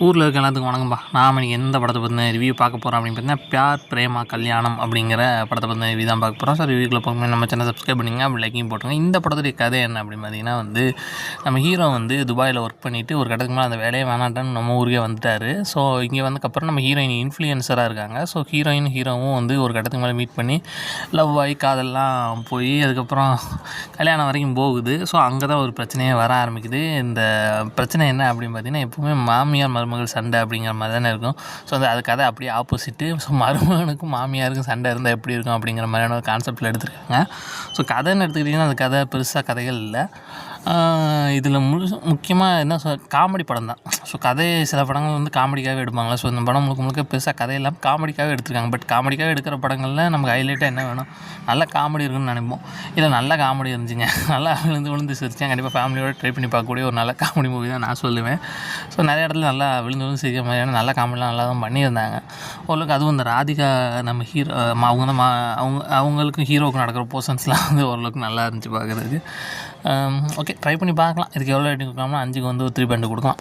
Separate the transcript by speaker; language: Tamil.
Speaker 1: ஊரில் இருக்க எல்லாத்துக்கும் வணக்கம்பா. நாம் இன்றைக்கி எந்த படத்தை பற்றின ரிவ்யூ பார்க்க போகிறோம் அப்படின்னு பார்த்தீங்கன்னா, பியார் பிரேமா கல்யாணம் அப்படிங்கிற படத்தை பற்றின ரிவ்யூ தான் பார்க்க போகிறோம். ஸோ ரிவ்யூக்குள்ள போகும்போது நம்ம சேனல் சப்ஸ்கிரைப் பண்ணிங்க, அப்படி லைக்கையும் போட்டுருங்க. இந்த படத்துடைய கதை என்ன அப்படின்னு பார்த்தீங்கன்னா நம்ம ஹீரோ துபாயில் ஒர்க் பண்ணிவிட்டு ஒரு கட்டத்துக்கு மேலே அந்த வேலையை வேணாட்டான்னு நம்ம ஊருக்கே வந்துட்டார். ஸோ இங்கே வந்ததுக்கப்புறம் நம்ம ஹீரோயின் இன்ஃப்ளூயன்சராக இருக்காங்க. ஸோ ஹீரோவும் ஒரு கட்டத்துக்கு மேலே மீட் பண்ணி லவ் ஆகி காதெல்லாம் போய் அதுக்கப்புறம் கல்யாணம் வரைக்கும் போகுது. ஸோ அங்கே தான் ஒரு பிரச்சனையே வர ஆரம்பிக்குது. இந்த பிரச்சனை என்ன அப்படின்னு பார்த்தீங்கன்னா, எப்போவுமே மாமியார் மருமகள் சண்டை அப்படிங்கிற மாதிரி தானே இருக்கும். ஸோ அது கதை அப்படியே ஆப்போசிட்டு. ஸோ மருமகனுக்கும் மாமியாருக்கும் சண்டை இருந்தால் எப்படி இருக்கும் அப்படிங்கிற மாதிரியான ஒரு கான்செப்டில் எடுத்துருக்காங்க. ஸோ கதைன்னு எடுத்துக்கிட்டிங்கன்னா அந்த கதை பெருசாக கதைகள் இல்லை. இதில் முக்கியமாக என்ன காமெடி படம் தான். ஸோ கதை சில படங்கள் காமெடிக்காகவே எடுப்பாங்களா. ஸோ இந்த படம் முழுக்க பெருசாக கதை இல்லாமல் காமெடிக்காகவே எடுத்துருக்காங்க. பட் காமெடிக்காக எடுக்கிற படங்களில் நமக்கு ஹைலைட்டாக என்ன வேணும், நல்ல காமெடி இருக்குன்னு நினைப்போம். இல்லை நல்ல காமெடி இருந்துச்சுங்க, நல்லா விழுந்து சிரிச்சேன். கண்டிப்பாக ஃபேமிலியோடு ட்ரை பண்ணி பார்க்கக்கூடிய ஒரு நல்ல காமெடி மூவி தான் நான் சொல்லுவேன். ஸோ நிறைய இடத்துல நல்லா விழுந்து சிரிக்கிற மாதிரியான நல்ல காமெடிலாம் நல்லா தான் பண்ணியிருந்தாங்க. ஓரளவுக்கு அதுவும் இந்த ராதிகா நம்ம ஹீரோ அவங்க தான் அவங்களுக்கும் ஹீரோவுக்கும் நடக்கிற போர்ஷன்ஸ்லாம் ஓரளவுக்கு நல்லா இருந்துச்சு பார்க்குறதுக்கு. ஓகே, ட்ரை பண்ணி பார்க்கலாம். இதுக்கு எவ்வளோ ரேட்டிங் கொடுக்கலாம்னா 5க்கு 3 பாயிண்ட் கொடுக்கலாம்.